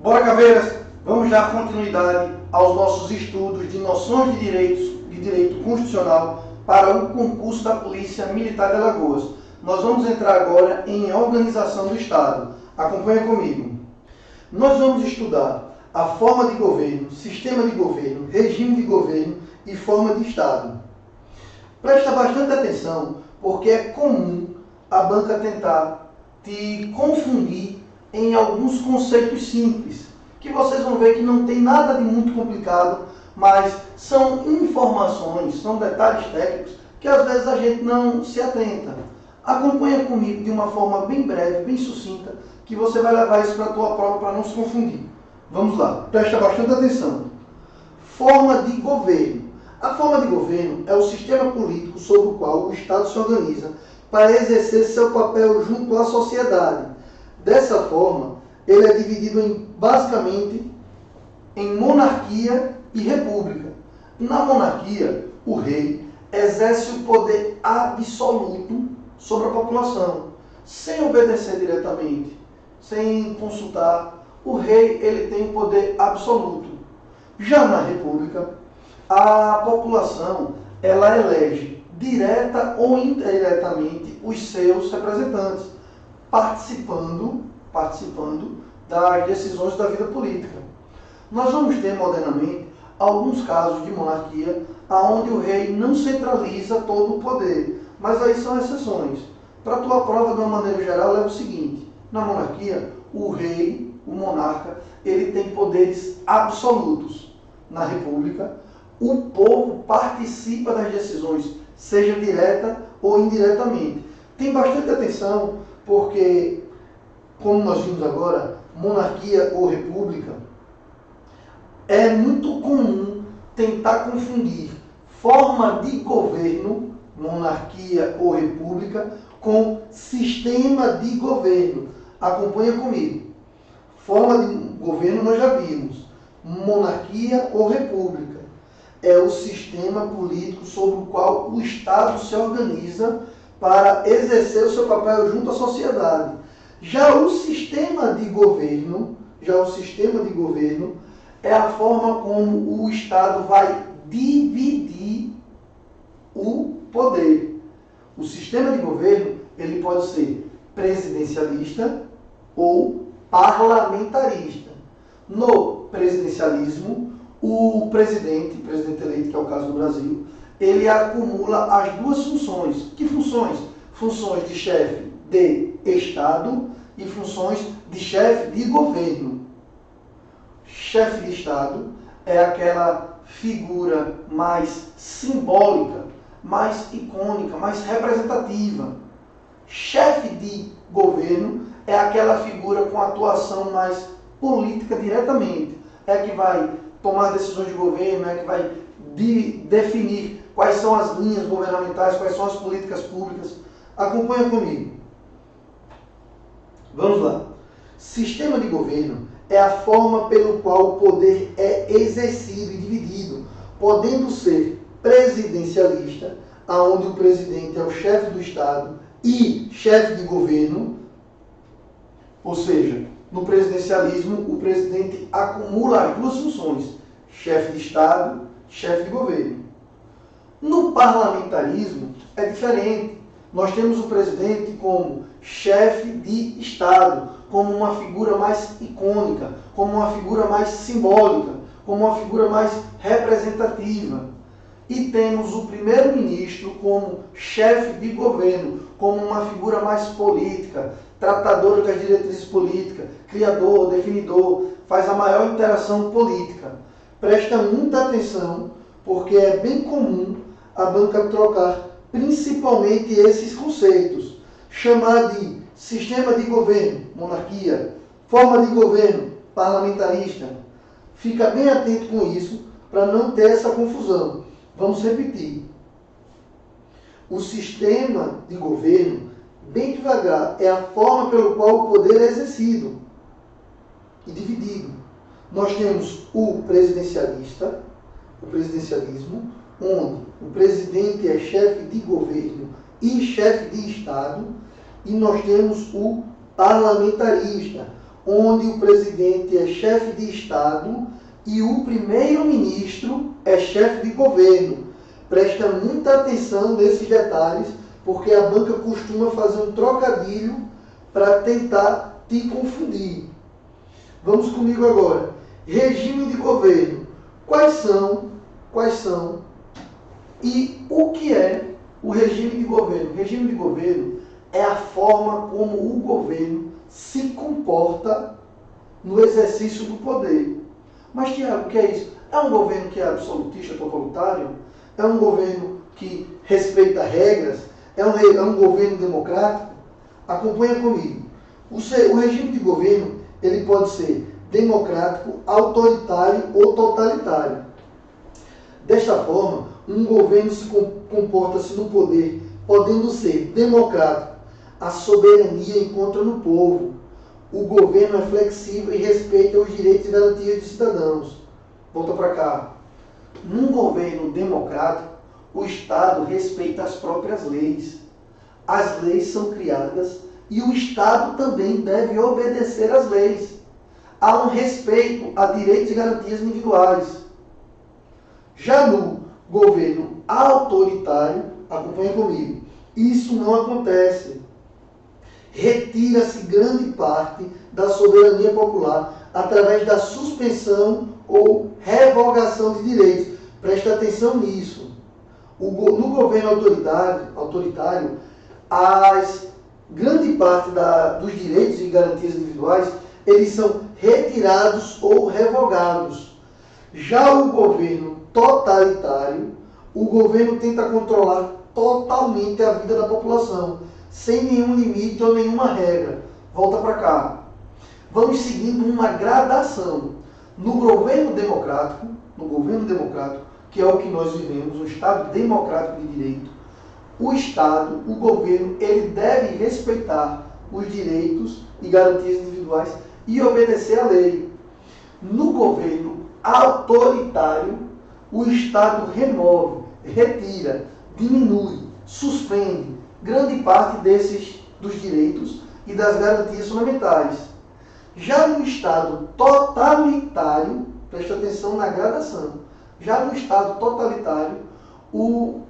Bora, caveiras! Vamos dar continuidade aos nossos estudos de noções de direito constitucional para o concurso da Polícia Militar de Alagoas. Nós vamos entrar agora em organização do Estado. Acompanha comigo. Nós vamos estudar a forma de governo, sistema de governo, regime de governo e forma de Estado. Presta bastante atenção, porque é comum a banca tentar te confundir em alguns conceitos simples, que vocês vão ver que não tem nada de muito complicado, mas são informações, são detalhes técnicos que às vezes a gente não se atenta. Acompanha comigo de uma forma bem breve, bem sucinta, que você vai levar isso para a tua prova para não se confundir. Vamos lá, presta bastante atenção. Forma de governo. A forma de governo é o sistema político sobre o qual o Estado se organiza para exercer seu papel junto à sociedade. Dessa forma, ele é dividido basicamente em monarquia e república. Na monarquia, o rei exerce o poder absoluto sobre a população, sem obedecer diretamente, sem consultar. O rei ele tem poder absoluto. Já na república, a população ela elege direta ou indiretamente os seus representantes, participando das decisões da vida política. Nós vamos ter modernamente alguns casos de monarquia onde o rei não centraliza todo o poder, mas aí são exceções. Para a tua prova, de uma maneira geral, é o seguinte: na monarquia, o rei, o monarca, ele tem poderes absolutos. Na república, o povo participa das decisões, seja direta ou indiretamente. Tem bastante atenção, porque, como nós vimos agora, monarquia ou república, é muito comum tentar confundir forma de governo, monarquia ou república, com sistema de governo. Acompanha comigo. Forma de governo nós já vimos. Monarquia ou república é o sistema político sobre o qual o Estado se organiza para exercer o seu papel junto à sociedade. Já o sistema de governo é a forma como o Estado vai dividir o poder. O sistema de governo ele pode ser presidencialista ou parlamentarista. No presidencialismo, o presidente eleito, que é o caso do Brasil, ele acumula as duas funções. Que funções? Funções de chefe de Estado e funções de chefe de governo. Chefe de Estado é aquela figura mais simbólica, mais icônica, mais representativa. Chefe de governo é aquela figura com atuação mais política diretamente. É que vai tomar decisões de governo, é que vai definir quais são as linhas governamentais, quais são as políticas públicas. Acompanha comigo. Vamos lá. Sistema de governo é a forma pelo qual o poder é exercido e dividido, podendo ser presidencialista, onde o presidente é o chefe do Estado e chefe de governo, ou seja, no presidencialismo o presidente acumula as duas funções, chefe de Estado, chefe de governo. No parlamentarismo é diferente. Nós temos o presidente como chefe de Estado, como uma figura mais icônica, como uma figura mais simbólica, como uma figura mais representativa. E temos o primeiro-ministro como chefe de governo, como uma figura mais política, tratador das diretrizes políticas, criador, definidor, faz a maior interação política. Presta muita atenção, porque é bem comum a banca trocar principalmente esses conceitos. Chamar de sistema de governo, monarquia, forma de governo, parlamentarista. Fica bem atento com isso, para não ter essa confusão. Vamos repetir. O sistema de governo, bem devagar, é a forma pelo qual o poder é exercido e dividido. Nós temos o presidencialismo, onde o presidente é chefe de governo e chefe de Estado, e nós temos o parlamentarista, onde o presidente é chefe de Estado e o primeiro-ministro é chefe de governo. Presta muita atenção nesses detalhes, porque a banca costuma fazer um trocadilho para tentar te confundir. Vamos comigo agora. Regime de governo. Quais são e o que é o regime de governo? O regime de governo é a forma como o governo se comporta no exercício do poder. Mas, Tiago, o que é isso? É um governo que é absolutista, totalitário? É um governo que respeita regras? É um governo democrático? Acompanha comigo. O regime de governo ele pode ser democrático, autoritário ou totalitário. Desta forma, um governo se comporta-se no poder, podendo ser democrático. A soberania encontra no povo. O governo é flexível e respeita os direitos e garantias dos cidadãos. Volta para cá. Num governo democrático, o Estado respeita as próprias leis. As leis são criadas e o Estado também deve obedecer às leis. Há um respeito a direitos e garantias individuais. Já no governo autoritário, acompanhe comigo, isso não acontece. Retira-se grande parte da soberania popular através da suspensão ou revogação de direitos. Presta atenção nisso. No governo autoritário, grande parte dos direitos e garantias individuais eles são retirados ou revogados. Já o governo totalitário, o governo tenta controlar totalmente a vida da população, sem nenhum limite ou nenhuma regra. Volta para cá. Vamos seguindo uma gradação. No governo democrático, que é o que nós vivemos, um Estado democrático de direito, o governo, ele deve respeitar os direitos e garantias individuais e obedecer à lei. No governo autoritário, o Estado remove, retira, diminui, suspende grande parte dos direitos e das garantias fundamentais. Já no Estado totalitário, presta atenção na gradação, já no Estado totalitário, o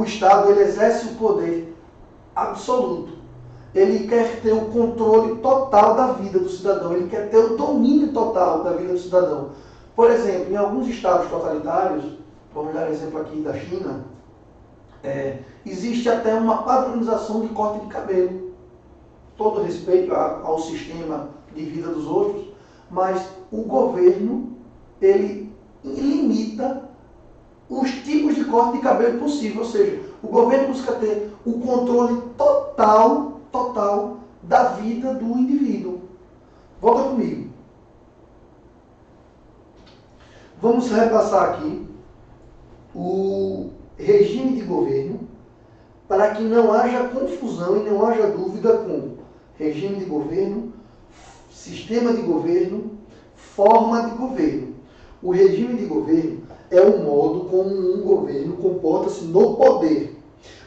Estado ele exerce o poder absoluto. Ele quer ter o controle total da vida do cidadão, ele quer ter o domínio total da vida do cidadão. Por exemplo, em alguns estados totalitários, vamos dar exemplo aqui da China, existe até uma padronização de corte de cabelo. Todo respeito ao sistema de vida dos outros, mas o governo, ele limita os tipos de corte de cabelo possível, ou seja, o governo busca ter o controle total da vida do indivíduo. Volta comigo. Vamos repassar aqui o regime de governo para que não haja confusão e não haja dúvida com regime de governo, sistema de governo, forma de governo. O regime de governo é o modo como um governo comporta-se no poder.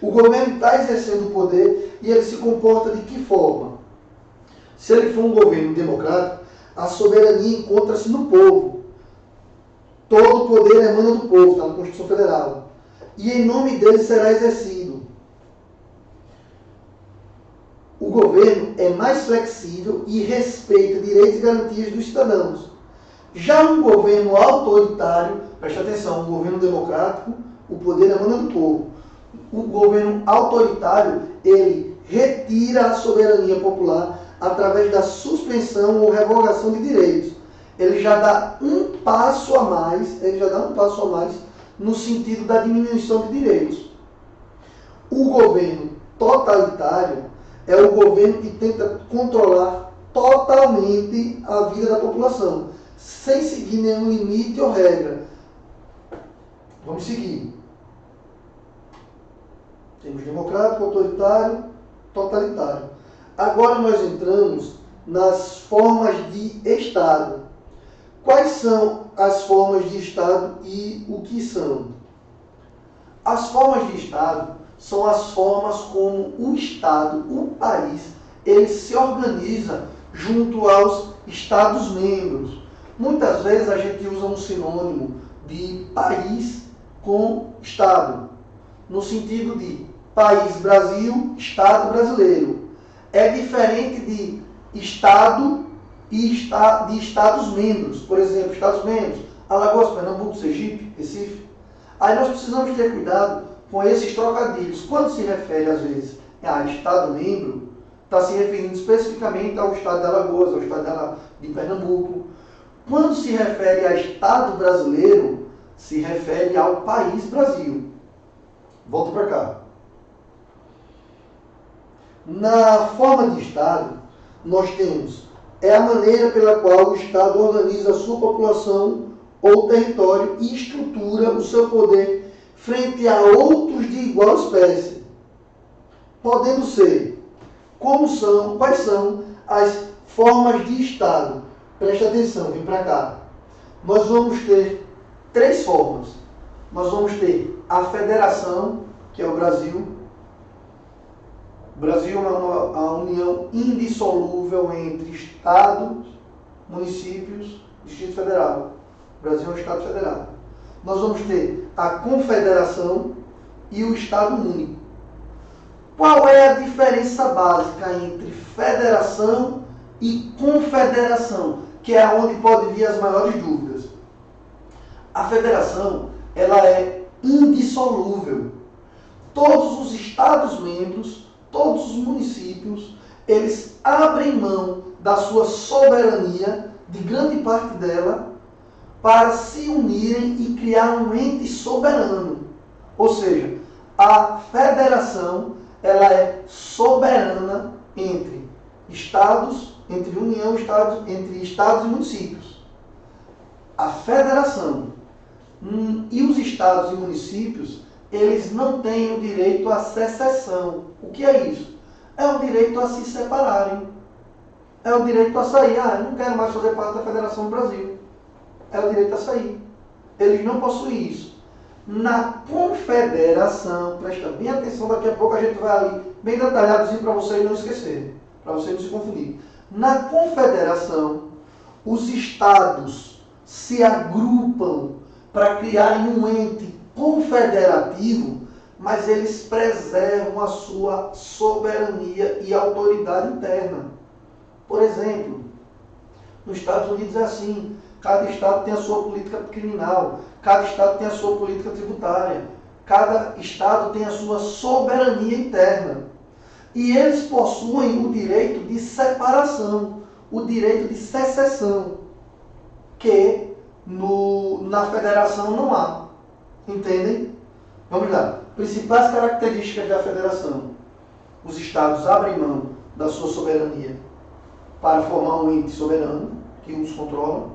O governo está exercendo o poder e ele se comporta de que forma? Se ele for um governo democrático, a soberania encontra-se no povo. Todo o poder emana do povo, está na Constituição Federal. E em nome dele será exercido. O governo é mais flexível e respeita direitos e garantias dos cidadãos. Já um governo autoritário, preste atenção, um governo democrático, o poder emana do povo. O governo autoritário, ele retira a soberania popular através da suspensão ou revogação de direitos. Ele já dá um passo a mais no sentido da diminuição de direitos. O governo totalitário é o governo que tenta controlar totalmente a vida da população, sem seguir nenhum limite ou regra. Vamos seguir. Temos democrático, autoritário, totalitário. Agora nós entramos nas formas de Estado. Quais são as formas de Estado e o que são? As formas de Estado são as formas como o Estado, o país, ele se organiza junto aos Estados-membros. Muitas vezes a gente usa um sinônimo de país com Estado, no sentido de país Brasil, Estado brasileiro. É diferente de Estado e de Estados-membros. Por exemplo, Estados-membros, Alagoas, Pernambuco, Sergipe, Recife. Aí nós precisamos ter cuidado com esses trocadilhos. Quando se refere, às vezes, a Estado-membro, está se referindo especificamente ao Estado de Alagoas, ao Estado de Pernambuco. Quando se refere a Estado brasileiro, se refere ao país Brasil. Volta para cá. Na forma de Estado, nós temos a maneira pela qual o Estado organiza a sua população ou território e estrutura o seu poder frente a outros de igual espécie, podendo ser, quais são as formas de Estado. Preste atenção, vem para cá. Nós vamos ter 3 formas. Nós vamos ter a federação, que é o Brasil. O Brasil é uma união indissolúvel entre Estados, municípios e Distrito Federal. O Brasil é um Estado federado. Nós vamos ter a confederação e o Estado único. Qual é a diferença básica entre federação e confederação, que é onde podem vir as maiores dúvidas? A federação, ela é indissolúvel. Todos os Estados-membros, todos os municípios, eles abrem mão da sua soberania, de grande parte dela, para se unirem e criar um ente soberano. Ou seja, a federação, ela é soberana entre estados, entre União, entre estados e municípios. A federação e os estados e municípios, eles não têm o direito à secessão. O que é isso? É o direito a se separarem. É o direito a sair. Eu não quero mais fazer parte da Federação do Brasil. É o direito a sair. Eles não possuem isso. Na confederação, presta bem atenção, daqui a pouco a gente vai ali, bem detalhadozinho para vocês não esquecerem, para vocês não se confundirem. Na confederação, os estados se agrupam para criarem um ente confederativo, mas eles preservam a sua soberania e autoridade interna. Por exemplo, nos Estados Unidos é assim: cada estado tem a sua política criminal, cada estado tem a sua política tributária, cada estado tem a sua soberania interna. E eles possuem o direito de separação, o direito de secessão, que na federação não há. Entendem? Vamos lá. Principais características da federação: os estados abrem mão da sua soberania para formar um ente soberano que os controla.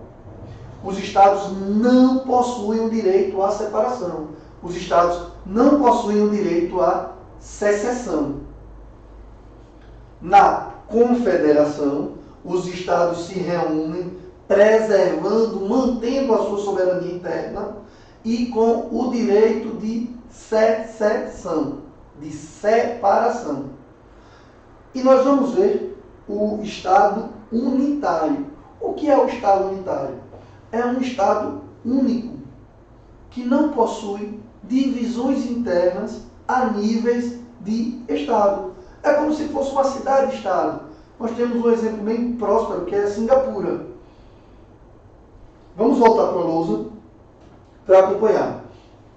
Os estados não possuem o direito à separação. Os estados não possuem o direito à secessão. Na confederação, os estados se reúnem, preservando, mantendo a sua soberania interna e com o direito de secessão, de separação. E nós vamos ver o Estado unitário. O que é o Estado unitário? É um Estado único, que não possui divisões internas a níveis de Estado. É como se fosse uma cidade-estado. Nós temos um exemplo bem próspero, que é Singapura. Vamos voltar para a lousa para acompanhar.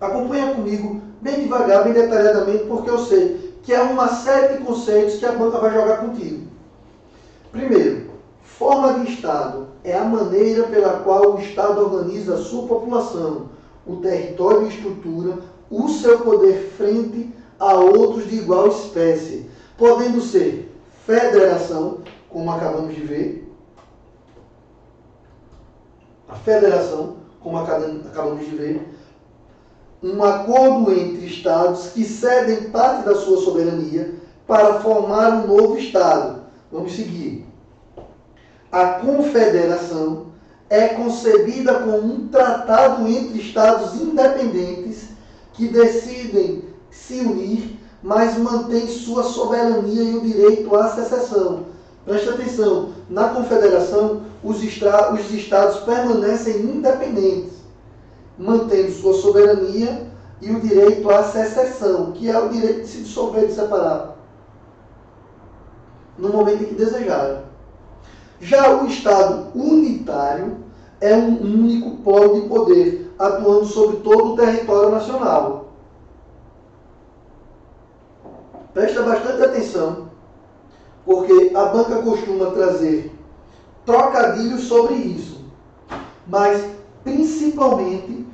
Acompanha comigo bem devagar, bem detalhadamente, porque eu sei que é uma série de conceitos que a banca vai jogar contigo. Primeiro, forma de Estado é a maneira pela qual o Estado organiza a sua população, o território e estrutura, o seu poder frente a outros de igual espécie, podendo ser federação, como acabamos de ver, a federação, como acabamos de ver, um acordo entre Estados que cedem parte da sua soberania para formar um novo Estado. Vamos seguir. A confederação é concebida como um tratado entre Estados independentes que decidem se unir, mas mantém sua soberania e o direito à secessão. Preste atenção, na confederação, os estados permanecem independentes, mantendo sua soberania e o direito à secessão, que é o direito de se dissolver, de separar, no momento em que desejarem. Já o Estado unitário é um único polo de poder, atuando sobre todo o território nacional. Presta bastante atenção, porque a banca costuma trazer trocadilhos sobre isso, mas principalmente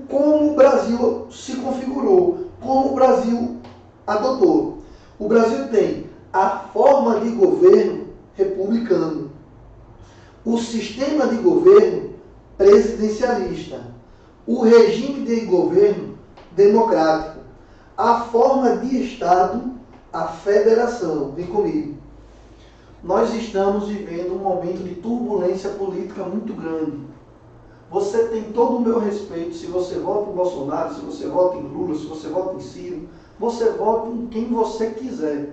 como o Brasil se configurou, como o Brasil adotou. O Brasil tem a forma de governo republicano, o sistema de governo presidencialista, o regime de governo democrático, a forma de Estado, a federação. Vem comigo. Nós estamos vivendo um momento de turbulência política muito grande. Você tem todo o meu respeito se você vota em Bolsonaro, se você vota em Lula, se você vota em Ciro, você vota em quem você quiser.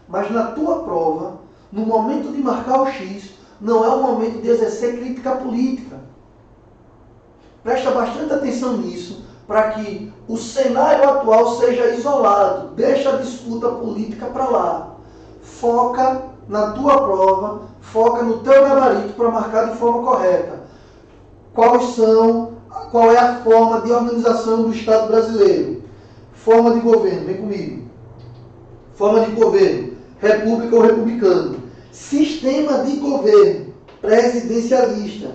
Mas na tua prova, no momento de marcar o X, não é o momento de exercer crítica política. Presta bastante atenção nisso, para que o cenário atual seja isolado. Deixa a disputa política para lá. Foca na tua prova, foca no teu gabarito para marcar de forma correta. Qual é a forma de organização do Estado brasileiro? Forma de governo, vem comigo. Forma de governo, república ou republicano. Sistema de governo, presidencialista.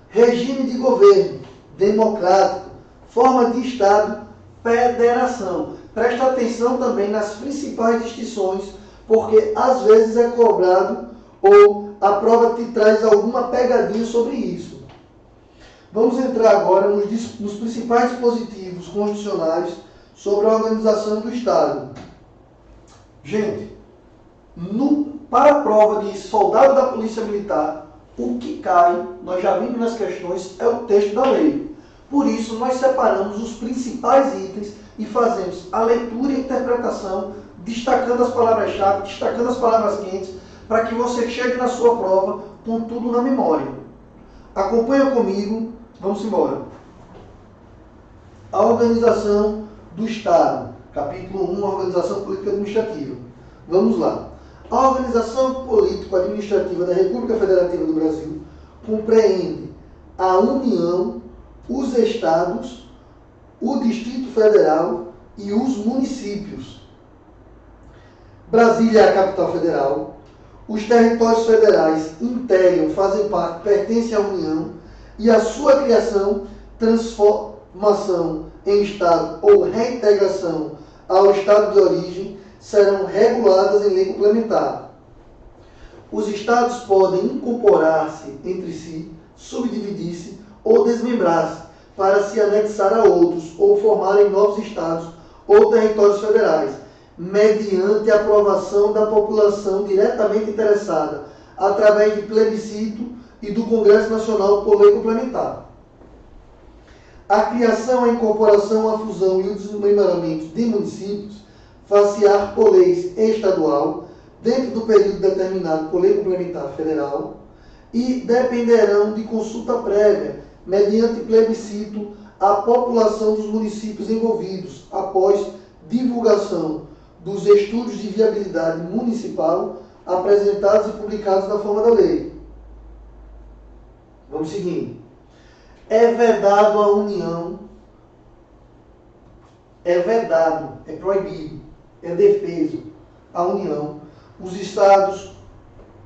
Regime de governo, democrático. Forma de Estado, federação. Presta atenção também nas principais distinções, porque às vezes é cobrado ou a prova te traz alguma pegadinha sobre isso. Vamos entrar agora nos principais dispositivos constitucionais sobre a organização do Estado. Gente, para a prova de soldado da Polícia Militar, o que cai, nós já vimos nas questões, é o texto da lei. Por isso, nós separamos os principais itens e fazemos a leitura e a interpretação, destacando as palavras-chave, destacando as palavras quentes, para que você chegue na sua prova com tudo na memória. Acompanha comigo, vamos embora. A organização do Estado, capítulo 1, a organização política administrativa. Vamos lá. A organização político-administrativa da República Federativa do Brasil compreende a União, os Estados, o Distrito Federal e os municípios. Brasília é a capital federal. Os territórios federais integram, fazem parte, pertencem à União e a sua criação, transformação em Estado ou reintegração ao Estado de origem serão reguladas em lei complementar. Os Estados podem incorporar-se entre si, subdividir-se ou desmembrar-se para se anexar a outros ou formarem novos Estados ou territórios federais, mediante a aprovação da população diretamente interessada, através de plebiscito e do Congresso Nacional por lei complementar. A criação, a incorporação, a fusão e o desmembramento de municípios far-se-á por lei estadual, dentro do período determinado por lei complementar federal, e dependerão de consulta prévia, mediante plebiscito, à população dos municípios envolvidos, após divulgação dos estudos de viabilidade municipal apresentados e publicados na forma da lei. Vamos seguindo. É vedado a União, é vedado, é proibido, é defeso a União, os Estados,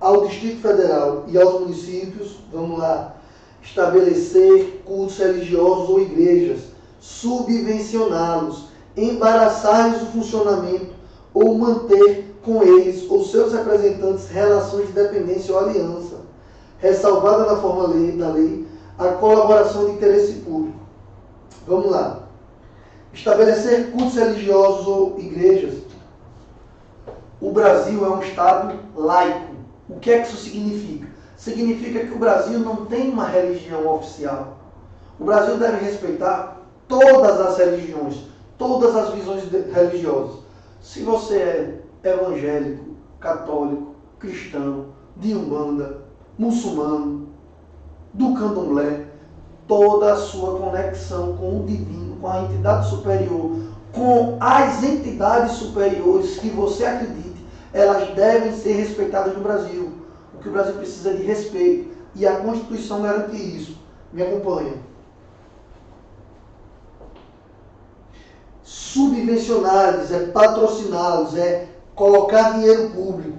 ao Distrito Federal e aos municípios, vamos lá, estabelecer cultos religiosos ou igrejas, subvencioná-los, embaraçar-lhes o funcionamento ou manter com eles ou seus representantes relações de dependência ou aliança, ressalvada na forma da lei a colaboração de interesse público. Vamos lá. Estabelecer cultos religiosos ou igrejas. O Brasil é um Estado laico. O que é que isso significa? Significa que o Brasil não tem uma religião oficial. O Brasil deve respeitar todas as religiões, todas as visões religiosas. Se você é evangélico, católico, cristão, de umbanda, muçulmano, do candomblé, toda a sua conexão com o divino, com a entidade superior, com as entidades superiores que você acredite, elas devem ser respeitadas no Brasil. O que o Brasil precisa de respeito, e a Constituição garante isso. Me acompanha. Subvencioná-los, é patrociná-los, é colocar dinheiro público,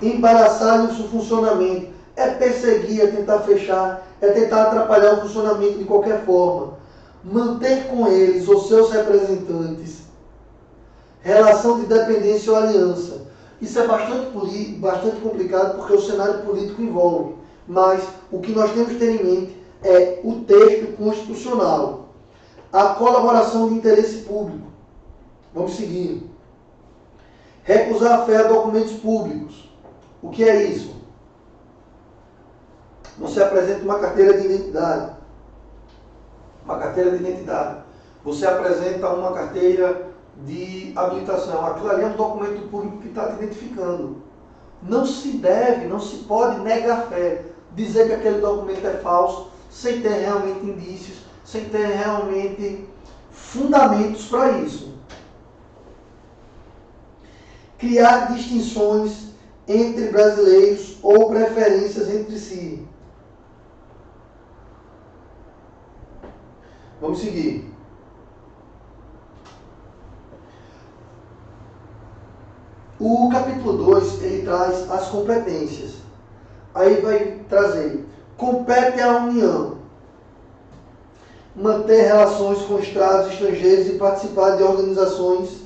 embaraçar-lhes o funcionamento, é perseguir, é tentar fechar, é tentar atrapalhar o funcionamento de qualquer forma, manter com eles, os seus representantes, relação de dependência ou aliança. Isso é bastante complicado porque o cenário político envolve, mas o que nós temos que ter em mente é o texto constitucional, a colaboração de interesse público. Vamos seguir. Recusar a fé a documentos públicos. O que é isso? Você apresenta uma carteira de identidade. Uma carteira de identidade. Você apresenta uma carteira de habilitação. Aquilo ali é um documento público que está te identificando. Não se deve, não se pode negar fé. Dizer que aquele documento é falso, sem ter realmente indícios, sem ter realmente fundamentos para isso. Criar distinções entre brasileiros ou preferências entre si. Vamos seguir. O capítulo 2, ele traz as competências. Aí vai trazer, compete à União manter relações com estados estrangeiros e participar de organizações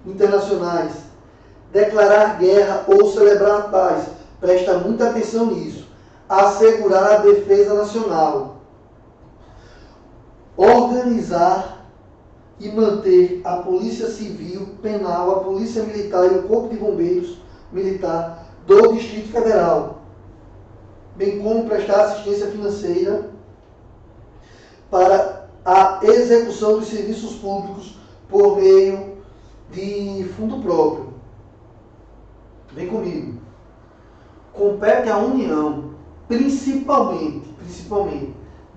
internacionais, declarar guerra ou celebrar a paz. Presta muita atenção nisso. Assegurar a defesa nacional. Organizar e manter a Polícia Civil, Penal, a Polícia Militar e o Corpo de Bombeiros Militar do Distrito Federal, bem como prestar assistência financeira para a execução dos serviços públicos por meio de fundo próprio. Vem comigo. Compete à União, principalmente,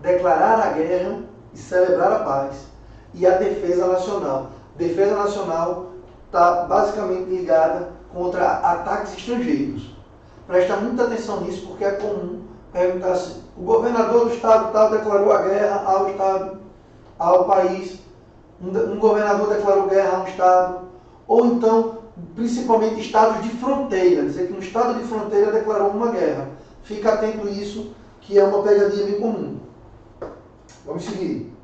declarar a guerra e celebrar a paz. E a defesa nacional. Defesa nacional está basicamente ligada contra ataques estrangeiros. Presta muita atenção nisso, porque é comum perguntar assim: o governador do estado tal declarou a guerra ao estado, ao país, um governador declarou guerra a um estado, ou então, principalmente estados de fronteira, dizer que um estado de fronteira declarou uma guerra. Fica atento a isso, que é uma pegadinha bem comum. Vamos seguir.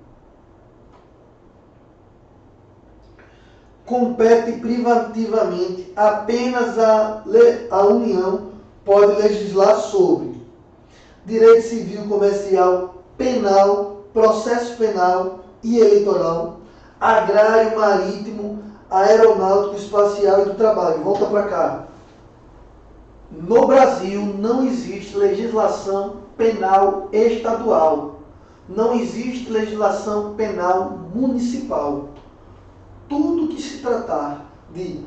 Compete privativamente, apenas a União pode legislar sobre direito civil, comercial, penal, processo penal e eleitoral, agrário, marítimo, aeronáutico, espacial e do trabalho. Volta para cá. No Brasil não existe legislação penal estadual. Não existe legislação penal municipal. Tudo que se tratar de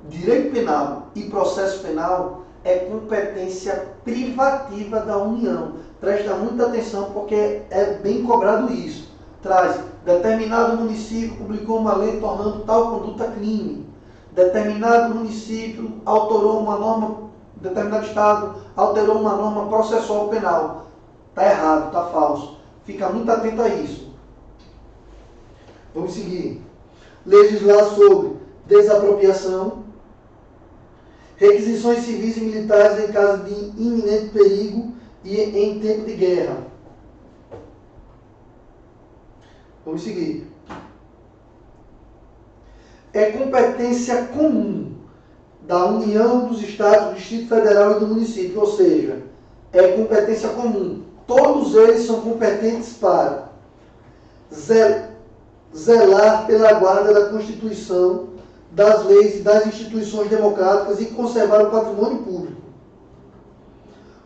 direito penal e processo penal é competência privativa da União. Presta muita atenção porque é bem cobrado isso. Traz, determinado município publicou uma lei tornando tal conduta crime. Determinado município alterou uma norma, determinado estado alterou uma norma processual penal. Está errado, está falso. Fica muito atento a isso. Vamos seguir. Legislar sobre desapropriação, requisições civis e militares em caso de iminente perigo e em tempo de guerra. Vamos seguir. É competência comum da União, dos Estados, do Distrito Federal e do município, ou seja, é competência comum. Todos eles são competentes para zelar pela guarda da Constituição, das leis e das instituições democráticas e conservar o patrimônio público.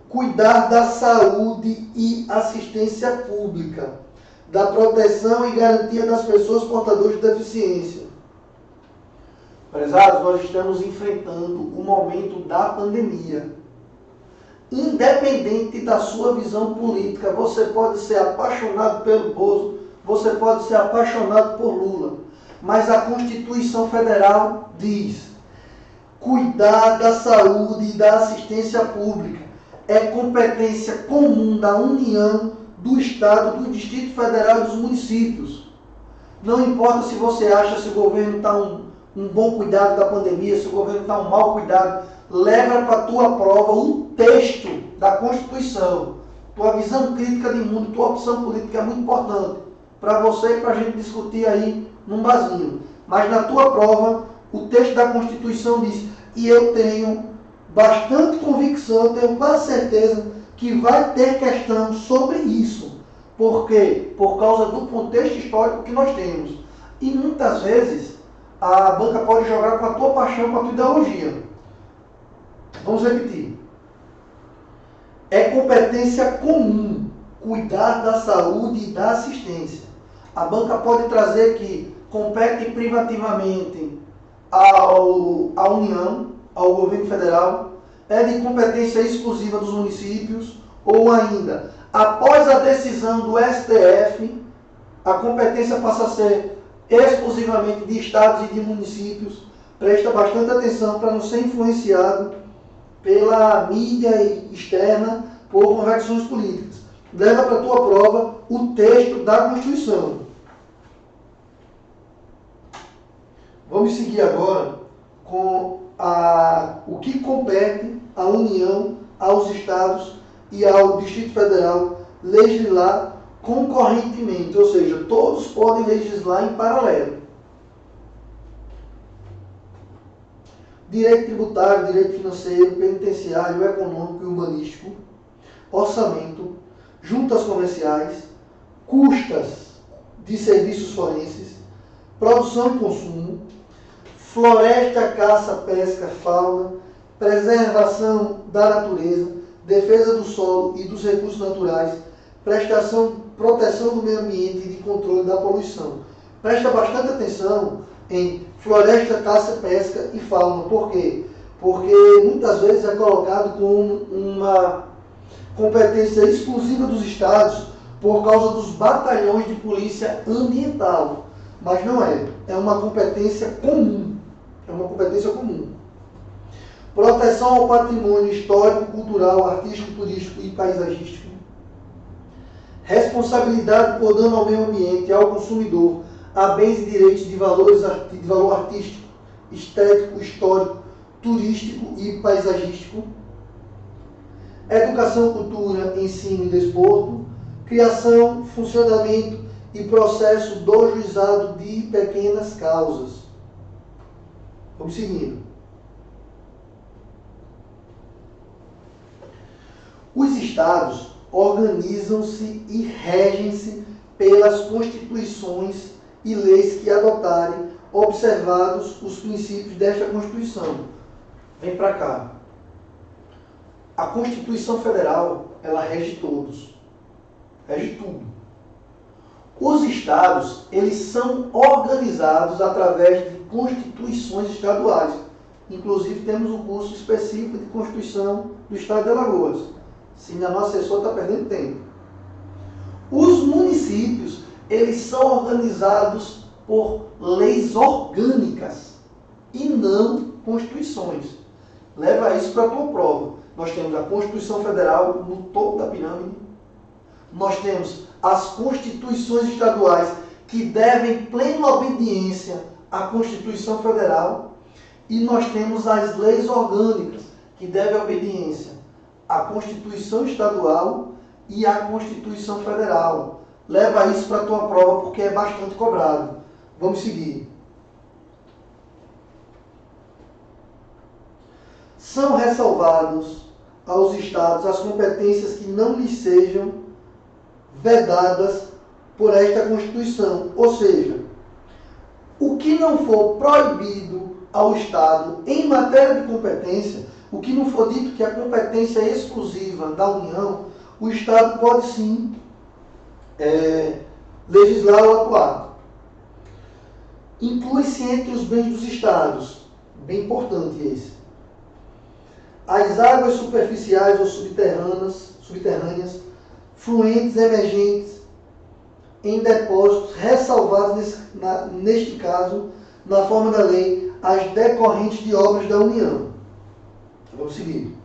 Cuidar da saúde e assistência pública, da proteção e garantia das pessoas portadoras de deficiência. Prezados, nós estamos enfrentando o momento da pandemia. Independente da sua visão política, você pode ser apaixonado pelo Bozo, você pode ser apaixonado por Lula, mas a Constituição Federal diz: cuidar da saúde e da assistência pública é competência comum da União, do Estado, do Distrito Federal e dos municípios. Não importa se você acha se o governo está um bom cuidado da pandemia, se o governo está um mau cuidado, leva para a tua prova o texto da Constituição. Tua visão crítica de mundo, tua opção política é muito importante para você e para a gente discutir aí num barzinho. Mas na tua prova, o texto da Constituição diz, e eu tenho bastante convicção, eu tenho quase certeza que vai ter questão sobre isso. Por quê? Por causa do contexto histórico que nós temos. E muitas vezes a banca pode jogar com a tua paixão, com a tua ideologia. Vamos repetir. É competência comum cuidar da saúde e da assistência. A banca pode trazer que compete privativamente à União, ao governo federal, é de competência exclusiva dos municípios, ou ainda, após a decisão do STF, a competência passa a ser exclusivamente de estados e de municípios. Presta bastante atenção para não ser influenciado pela mídia externa por convicções políticas. Leva para a tua prova o texto da Constituição. Vamos seguir agora com o que compete à União, aos estados e ao Distrito Federal legislar concorrentemente, ou seja, todos podem legislar em paralelo. Direito tributário, direito financeiro, penitenciário, econômico e urbanístico, orçamento, juntas comerciais, custas de serviços forenses, produção e consumo, floresta, caça, pesca, fauna, preservação da natureza, defesa do solo e dos recursos naturais, proteção do meio ambiente e de controle da poluição. Presta bastante atenção em floresta, caça, pesca e fauna. Por quê? Porque muitas vezes é colocado como uma competência exclusiva dos estados por causa dos batalhões de polícia ambiental. Mas não é. É uma competência comum. É uma competência comum. Proteção ao patrimônio histórico, cultural, artístico, turístico e paisagístico. Responsabilidade por dano ao meio ambiente e ao consumidor, a bens e direitos de valor artístico, estético, histórico, turístico e paisagístico. Educação, cultura, ensino e desporto. Criação, funcionamento e processo do juizado de pequenas causas. Vamos seguindo. Os estados organizam-se e regem-se pelas constituições e leis que adotarem, observados os princípios desta Constituição. Vem para cá. A Constituição Federal, ela rege todos. Rege tudo. Os estados, eles são organizados através de constituições estaduais. Inclusive, temos um curso específico de Constituição do Estado de Alagoas. Se a nossa assessora está perdendo tempo. Os municípios, eles são organizados por leis orgânicas e não constituições. Leva isso para a tua prova. Nós temos a Constituição Federal no topo da pirâmide. Nós temos as constituições estaduais que devem plena obediência à Constituição Federal. E nós temos as leis orgânicas que devem obediência à Constituição Estadual e à Constituição Federal. Leva isso para a tua prova porque é bastante cobrado. Vamos seguir. São ressalvados aos estados as competências que não lhes sejam vedadas por esta Constituição. Ou seja, o que não for proibido ao Estado em matéria de competência, o que não for dito que a competência é exclusiva da União, o Estado pode sim legislar ou atuar. Inclui-se entre os bens dos Estados Bem importante esse. As águas superficiais ou subterrâneas, fluentes emergentes em depósitos ressalvados, neste caso, na forma da lei, as decorrentes de obras da União. Vamos seguir.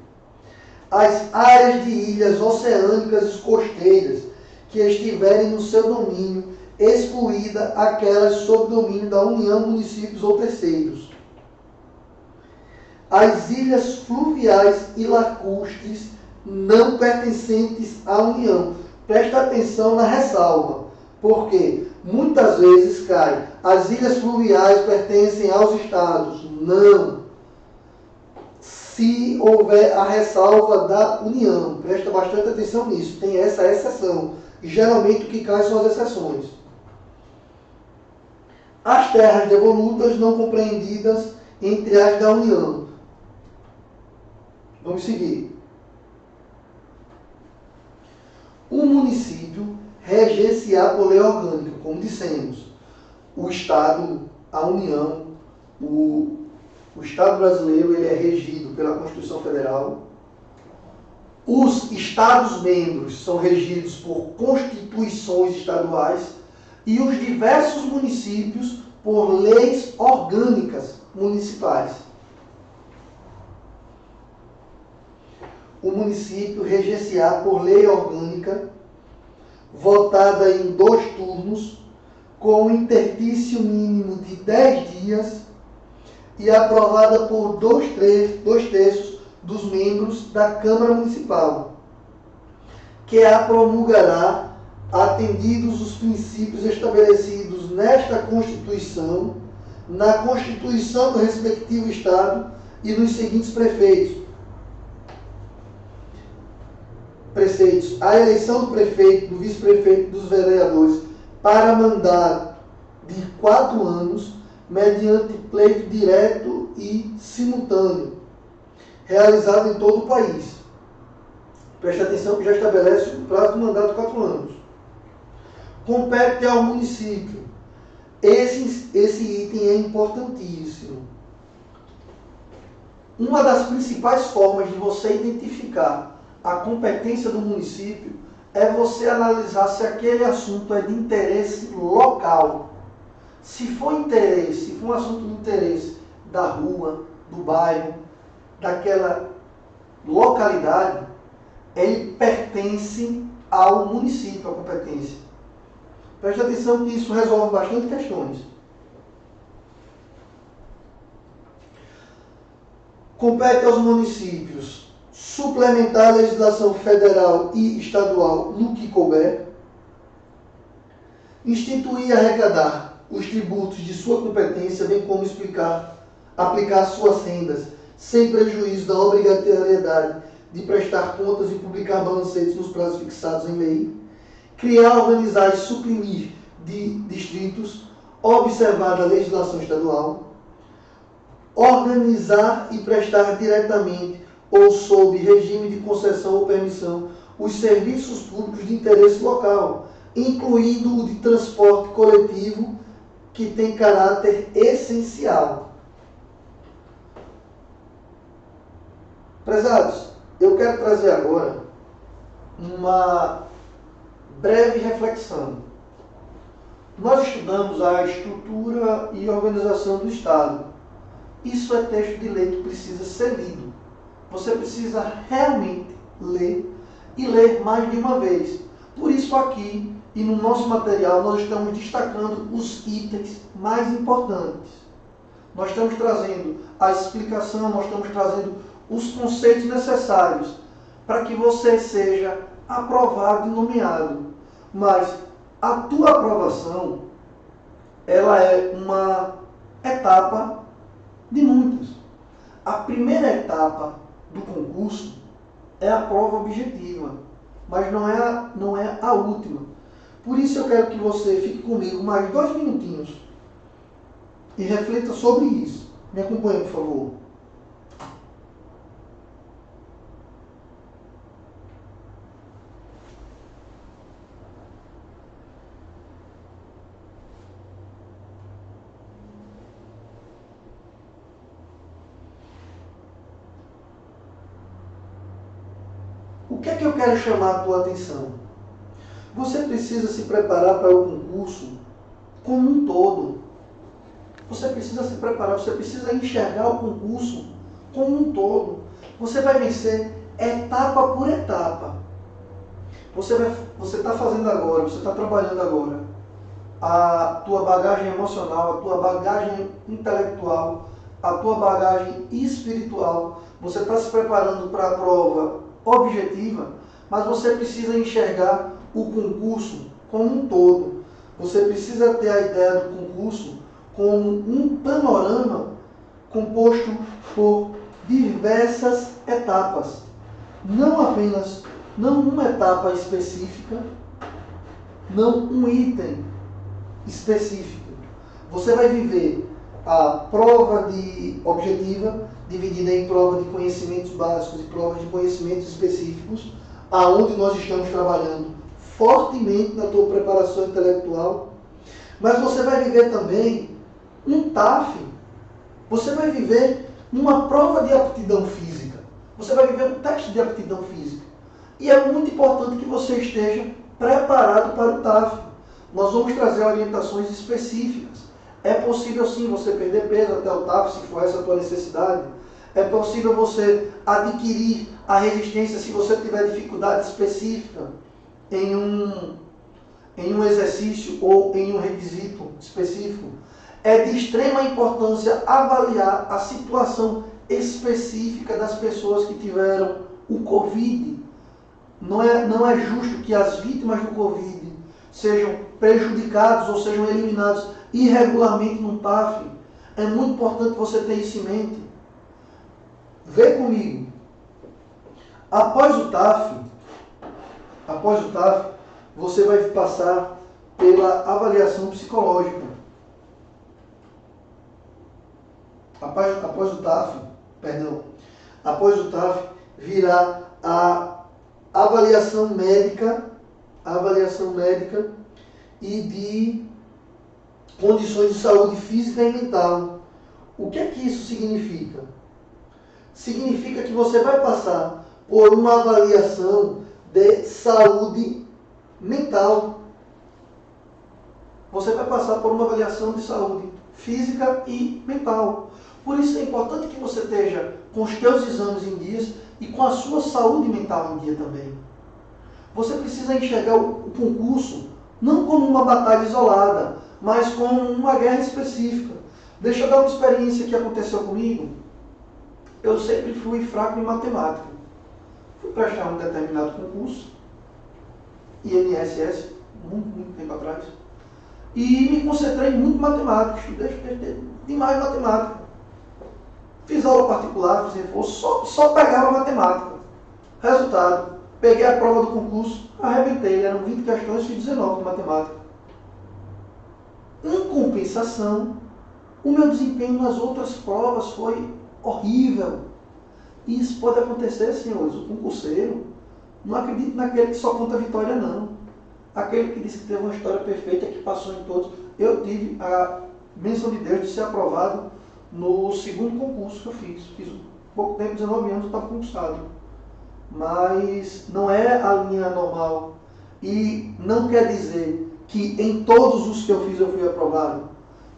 As áreas de ilhas oceânicas e costeiras que estiverem no seu domínio, excluída aquelas sob domínio da União, municípios ou terceiros. As ilhas fluviais e lacustres não pertencentes à União. Presta atenção na ressalva, porque muitas vezes cai. As ilhas fluviais pertencem aos estados. Não. Se houver a ressalva da União, presta bastante atenção nisso. Tem essa exceção. E geralmente o que cai são as exceções. As terras devolutas não compreendidas entre as da União. Vamos seguir. O município reger-se-á por lei orgânica, como dissemos. O Estado, a União, o Estado brasileiro ele é regido pela Constituição Federal. Os Estados-membros são regidos por constituições estaduais e os diversos municípios por leis orgânicas municipais. O município reger-se-á por lei orgânica, votada em 2 turnos, com interstício mínimo de 10 dias e aprovada por 2/3 dos membros da Câmara Municipal, que a promulgará atendidos os princípios estabelecidos nesta Constituição, na Constituição do respectivo Estado e nos seguintes preceitos. A eleição do prefeito, do vice-prefeito e dos vereadores para mandato de 4 anos, mediante pleito direto e simultâneo, realizado em todo o país. Preste atenção que já estabelece o prazo do mandato de 4 anos. Compete ao município. Esse item é importantíssimo. Uma das principais formas de você identificar a competência do município é você analisar se aquele assunto é de interesse local. Se for um assunto de interesse da rua, do bairro, daquela localidade, ele pertence ao município, a competência. Preste atenção que isso resolve bastante questões. Compete aos municípios suplementar a legislação federal e estadual no que couber, instituir e arrecadar os tributos de sua competência, bem como aplicar suas rendas, sem prejuízo da obrigatoriedade de prestar contas e publicar balancetes nos prazos fixados em lei, criar, organizar e suprimir de distritos, observar a legislação estadual, organizar e prestar diretamente ou sob regime de concessão ou permissão os serviços públicos de interesse local, incluindo o de transporte coletivo, que tem caráter essencial. Prezados, eu quero trazer agora uma breve reflexão. Nós estudamos a estrutura e organização do Estado. Isso é texto de lei que precisa ser lido. Você precisa realmente ler e ler mais de uma vez. Por isso aqui e no nosso material nós estamos destacando os itens mais importantes. Nós estamos trazendo a explicação, nós estamos trazendo os conceitos necessários para que você seja aprovado e nomeado. Mas a tua aprovação, ela é uma etapa de muitas. A primeira etapa do concurso é a prova objetiva, mas não é a última. Por isso eu quero que você fique comigo mais 2 minutinhos e reflita sobre isso. Me acompanhe, por favor. O que é que eu quero chamar a tua atenção? Você precisa se preparar para o concurso como um todo. Você precisa se preparar, você precisa enxergar o concurso como um todo. Você vai vencer etapa por etapa. Você está fazendo agora, você está trabalhando agora a tua bagagem emocional, a tua bagagem intelectual, a tua bagagem espiritual. Você está se preparando para a prova objetiva, mas você precisa enxergar o concurso como um todo. Você precisa ter a ideia do concurso como um panorama composto por diversas etapas. Não uma etapa específica, não um item específico. Você vai viver a prova objetiva, dividida em prova de conhecimentos básicos e prova de conhecimentos específicos, aonde nós estamos trabalhando fortemente na tua preparação intelectual. Mas você vai viver também um TAF. Você vai viver uma prova de aptidão física. Você vai viver um teste de aptidão física. E é muito importante que você esteja preparado para o TAF. Nós vamos trazer orientações específicas. É possível sim você perder peso até o TAF, se for essa a tua necessidade. É possível você adquirir a resistência se você tiver dificuldade específica em um exercício ou em um requisito específico. É de extrema importância avaliar a situação específica das pessoas que tiveram o Covid. Não é justo que as vítimas do Covid sejam prejudicados ou sejam eliminados irregularmente no TAF. É muito importante você ter isso em mente. Vê comigo. Após o TAF, você vai passar pela avaliação psicológica. Após o TAF, virá a avaliação médica e de condições de saúde física e mental. O que é que isso significa? Significa que você vai passar por uma avaliação de saúde mental. Você vai passar por uma avaliação de saúde física e mental. Por isso é importante que você esteja com os teus exames em dias e com a sua saúde mental em dia também. Você precisa enxergar o concurso não como uma batalha isolada, mas como uma guerra específica. Deixa eu dar uma experiência que aconteceu comigo. Eu sempre fui fraco em matemática. Fui prestar um determinado concurso, INSS, muito tempo atrás, e me concentrei muito em matemática, estudei demais matemática. Fiz aula particular, fiz reforço, só pegava matemática. Resultado, peguei a prova do concurso, arrebentei, eram 20 questões, fiz 19 de matemática. Em compensação, o meu desempenho nas outras provas foi horrível. E isso pode acontecer, senhores. O concurseiro, não acredite naquele que só conta a vitória, não. Aquele que disse que teve uma história perfeita, que passou em todos. Eu tive a bênção de Deus de ser aprovado no segundo concurso que eu fiz. Fiz pouco tempo, 19 anos, eu estava concursado. Mas não é a linha normal. E não quer dizer que em todos os que eu fiz eu fui aprovado.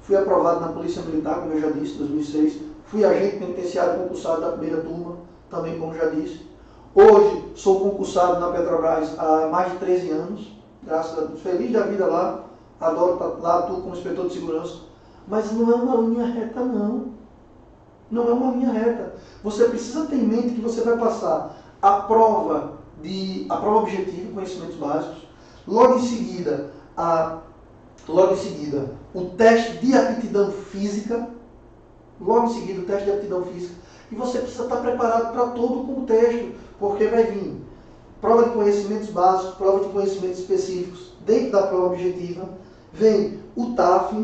Fui aprovado na Polícia Militar, como eu já disse, em 2006. Fui agente penitenciário concursado da primeira turma, também como já disse. Hoje sou concursado na Petrobras há mais de 13 anos. Graças a Deus, feliz da vida lá. Adoro estar lá, atuo como inspetor de segurança. Mas não é uma linha reta, não. Não é uma linha reta. Você precisa ter em mente que você vai passar a prova objetiva, conhecimentos básicos. Logo em seguida, o teste de aptidão física. E você precisa estar preparado para todo o contexto, porque vai vir prova de conhecimentos básicos, prova de conhecimentos específicos dentro da prova objetiva, vem o TAF,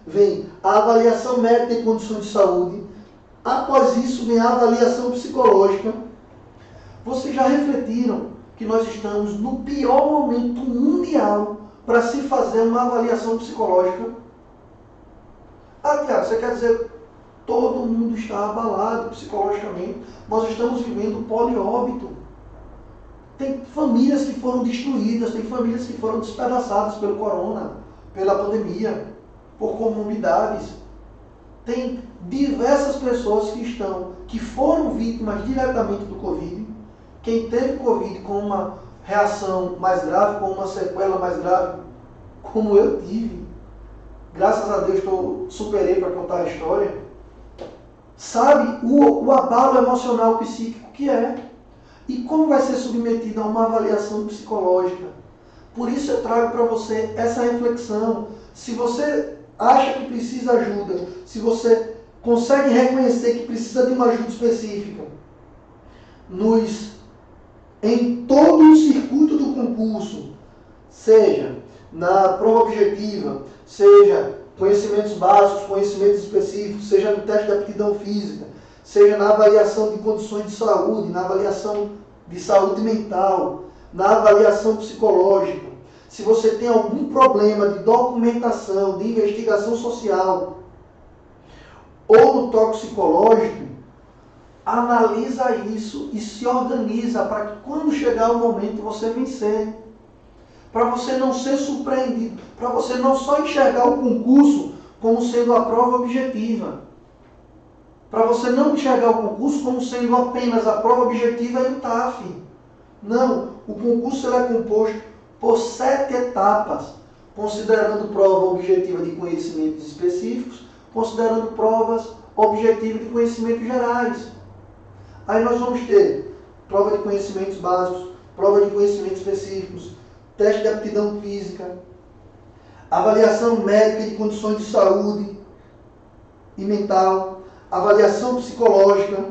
vem a avaliação médica e condições de saúde, após isso vem a avaliação psicológica. Vocês já refletiram que nós estamos no pior momento mundial para se fazer uma avaliação psicológica? Ah, Tiago, você quer dizer todo mundo está abalado psicologicamente? Nós estamos vivendo polióbito. Tem famílias que foram destruídas, tem famílias que foram despedaçadas pelo corona, pela pandemia, por comorbidades. Tem diversas pessoas que foram vítimas diretamente do Covid. Quem teve Covid com uma reação mais grave, com uma sequela mais grave, como eu tive, graças a Deus que eu superei para contar a história, sabe o abalo emocional psíquico que é. E como vai ser submetido a uma avaliação psicológica. Por isso eu trago para você essa reflexão. Se você acha que precisa ajuda, se você consegue reconhecer que precisa de uma ajuda específica, em todo o circuito do concurso, seja na prova objetiva, seja conhecimentos básicos, conhecimentos específicos, seja no teste de aptidão física, seja na avaliação de condições de saúde, na avaliação de saúde mental, na avaliação psicológica. Se você tem algum problema de documentação, de investigação social ou no toxicológico, analisa isso e se organiza para que quando chegar o momento você vencer. Para você não ser surpreendido, para você não só enxergar o concurso como sendo a prova objetiva. Para você não enxergar o concurso como sendo apenas a prova objetiva e o TAF. Não, o concurso ele é composto por 7 etapas, considerando prova objetiva de conhecimentos específicos, considerando provas objetivas de conhecimentos gerais. Aí nós vamos ter prova de conhecimentos básicos, prova de conhecimentos específicos, teste de aptidão física, avaliação médica de condições de saúde e mental, avaliação psicológica,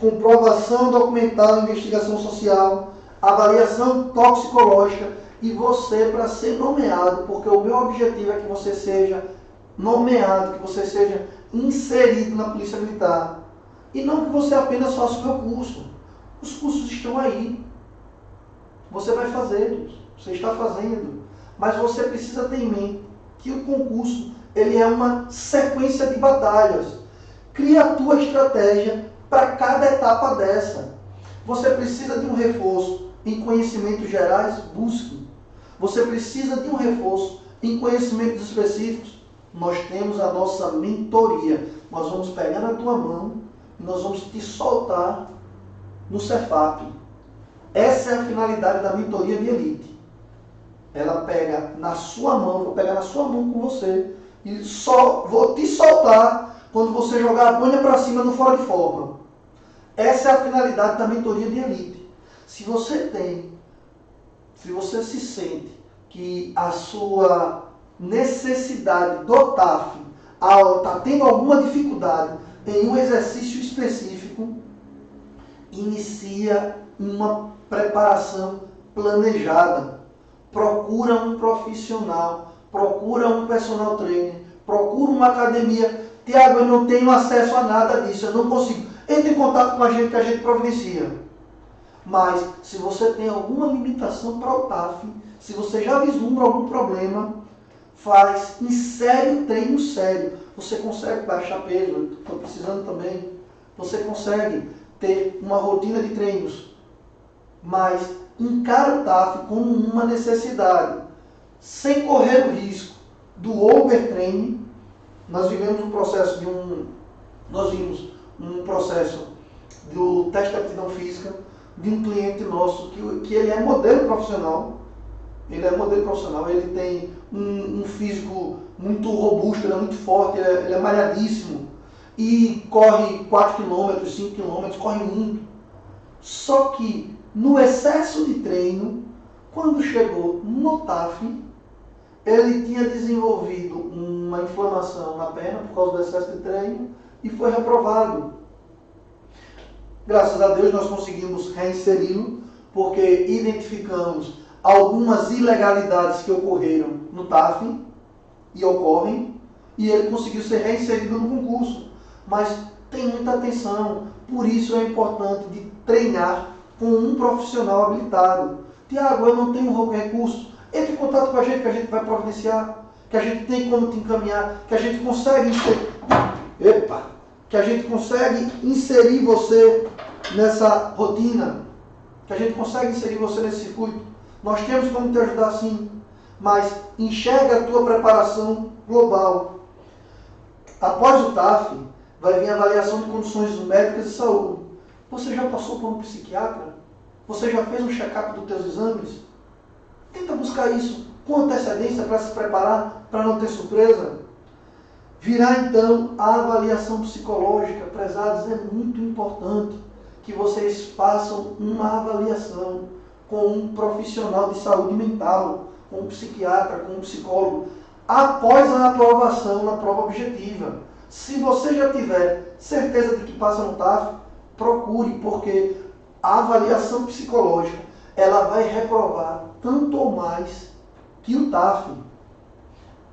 comprovação documental e investigação social, avaliação toxicológica e você para ser nomeado, porque o meu objetivo é que você seja nomeado, que você seja inserido na Polícia Militar. E não que você apenas faça o meu curso. Os cursos estão aí. Você vai fazê-los. Você está fazendo. Mas você precisa ter em mente que o concurso ele é uma sequência de batalhas. Cria a tua estratégia para cada etapa dessa. Você precisa de um reforço em conhecimentos gerais? Busque. Você precisa de um reforço em conhecimentos específicos? Nós temos a nossa mentoria. Nós vamos pegar na tua mão e nós vamos te soltar no Cefap. Essa é a finalidade da mentoria de elite. Ela pega na sua mão, vou pegar na sua mão com você e só vou te soltar quando você jogar a banha para cima no fora de forma. Essa é a finalidade da mentoria de elite. Se você se sente que a sua necessidade do TAF está tendo alguma dificuldade em um exercício específico, inicia uma preparação planejada. Procura um profissional, procura um personal trainer, procura uma academia. Tiago, eu não tenho acesso a nada disso, eu não consigo. Entre em contato com a gente que a gente providencia. Mas, se você tem alguma limitação para o TAF, se você já vislumbra algum problema, insere um treino sério. Você consegue baixar peso, estou precisando também. Você consegue ter uma rotina de treinos. Mas encara o TAF como uma necessidade, sem correr o risco do overtraining. Nós vimos um processo do teste de aptidão física de um cliente nosso que ele é modelo profissional. Ele tem um físico muito robusto, ele é muito forte, ele é malhadíssimo e corre 4 km, 5 km, corre muito. Só que no excesso de treino, quando chegou no TAF, ele tinha desenvolvido uma inflamação na perna por causa do excesso de treino e foi reprovado. Graças a Deus nós conseguimos reinseri-lo, porque identificamos algumas ilegalidades que ocorreram no TAF e ocorrem, e ele conseguiu ser reinserido no concurso. Mas tem muita atenção, por isso é importante de treinar com um profissional habilitado. Tiago, eu não tenho recurso. Entre em contato com a gente que a gente vai providenciar, que a gente tem como te encaminhar, que a gente consegue inserir você nessa rotina. que a gente consegue inserir você nesse circuito. Nós temos como te ajudar sim, mas enxerga a tua preparação global. Após o TAF, vai vir a avaliação de condições médicas de saúde. Você já passou por um psiquiatra? Você já fez um check-up dos teus exames? Tenta buscar isso com antecedência para se preparar, para não ter surpresa. Virá então a avaliação psicológica. Prezados, é muito importante que vocês façam uma avaliação com um profissional de saúde mental, com um psiquiatra, com um psicólogo, após a aprovação na prova objetiva. Se você já tiver certeza de que passa no TAF, procure, porque a avaliação psicológica ela vai reprovar tanto ou mais que o TAF.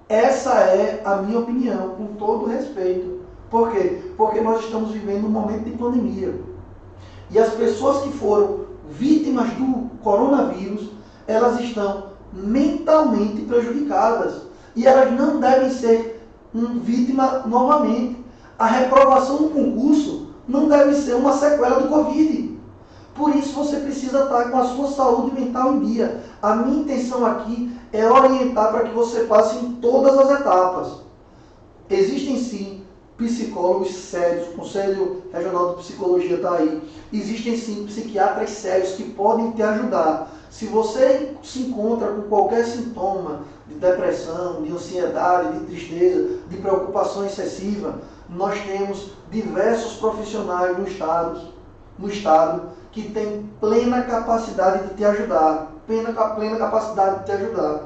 Essa é a minha opinião, com todo respeito. Por quê? Porque nós estamos vivendo um momento de pandemia. E as pessoas que foram vítimas do coronavírus, elas estão mentalmente prejudicadas. E elas não devem ser vítimas novamente. A reprovação no concurso não deve ser uma sequela do Covid. Por isso você precisa estar com a sua saúde mental em dia. A minha intenção aqui é orientar para que você passe em todas as etapas. Existem sim psicólogos sérios, o Conselho Regional de Psicologia está aí. Existem sim psiquiatras sérios que podem te ajudar. Se você se encontra com qualquer sintoma de depressão, de ansiedade, de tristeza, de preocupação excessiva, nós temos diversos profissionais no estado que têm plena capacidade de te ajudar. Plena capacidade de te ajudar.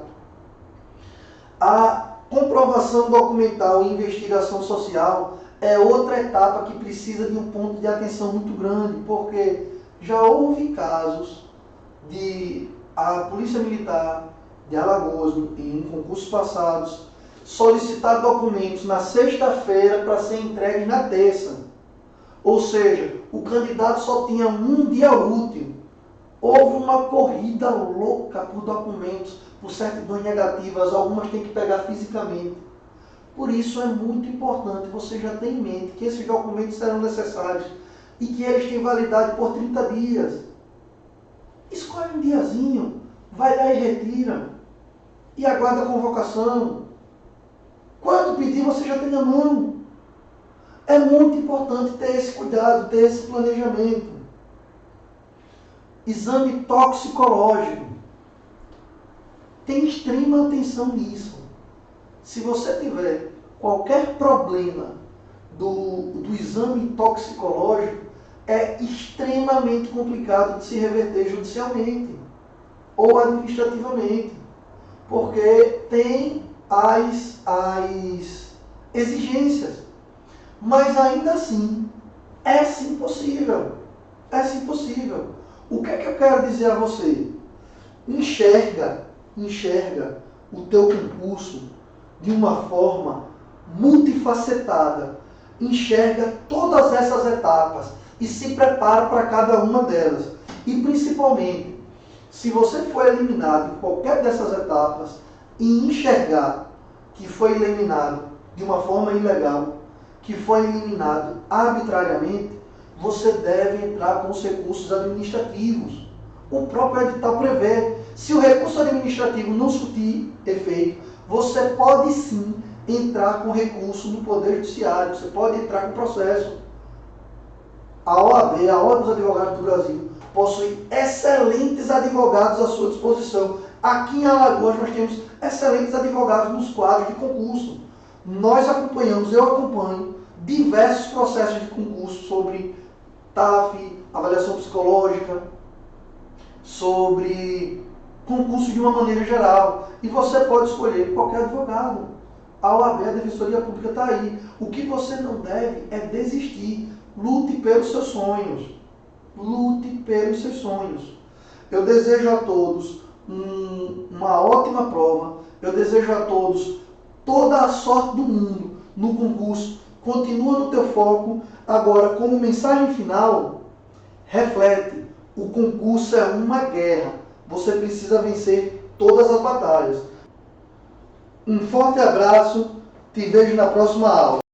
A comprovação documental e investigação social é outra etapa que precisa de um ponto de atenção muito grande, porque já houve casos de a Polícia Militar de Alagoas, em concursos passados, solicitar documentos na sexta-feira para ser entregue na terça. Ou seja, o candidato só tinha um dia útil. Houve uma corrida louca por documentos, por certidões negativas, algumas tem que pegar fisicamente. Por isso é muito importante você já ter em mente que esses documentos serão necessários e que eles têm validade por 30 dias. Escolhe um diazinho, vai lá e retira. E aguarda a convocação. Quando pedir, você já tem na mão. É muito importante ter esse cuidado, ter esse planejamento. Exame toxicológico. Tem extrema atenção nisso. Se você tiver qualquer problema do exame toxicológico, é extremamente complicado de se reverter judicialmente ou administrativamente, porque tem as exigências. Mas ainda assim, é sim possível. É sim possível. O que é que eu quero dizer a você? Enxerga o teu concurso de uma forma multifacetada. Enxerga todas essas etapas e se prepara para cada uma delas. E principalmente, se você for eliminado em qualquer dessas etapas e enxergar que foi eliminado de uma forma ilegal, que foi eliminado arbitrariamente, você deve entrar com os recursos administrativos. O próprio edital prevê. Se o recurso administrativo não surtir efeito, você pode sim entrar com recurso no Poder Judiciário, você pode entrar com processo. A OAB, a Ordem dos Advogados do Brasil, possui excelentes advogados à sua disposição. Aqui em Alagoas nós temos excelentes advogados nos quadros de concurso. Nós acompanhamos, eu acompanho, diversos processos de concurso sobre TAF, avaliação psicológica, sobre concurso de uma maneira geral. E você pode escolher qualquer advogado. A OAB, a Defensoria Pública está aí. O que você não deve é desistir. Lute pelos seus sonhos. Lute pelos seus sonhos. Eu desejo a todos uma ótima prova. Eu desejo a todos toda a sorte do mundo no concurso. Continua no teu foco. Agora, como mensagem final, reflete. O concurso é uma guerra. Você precisa vencer todas as batalhas. Um forte abraço. Te vejo na próxima aula.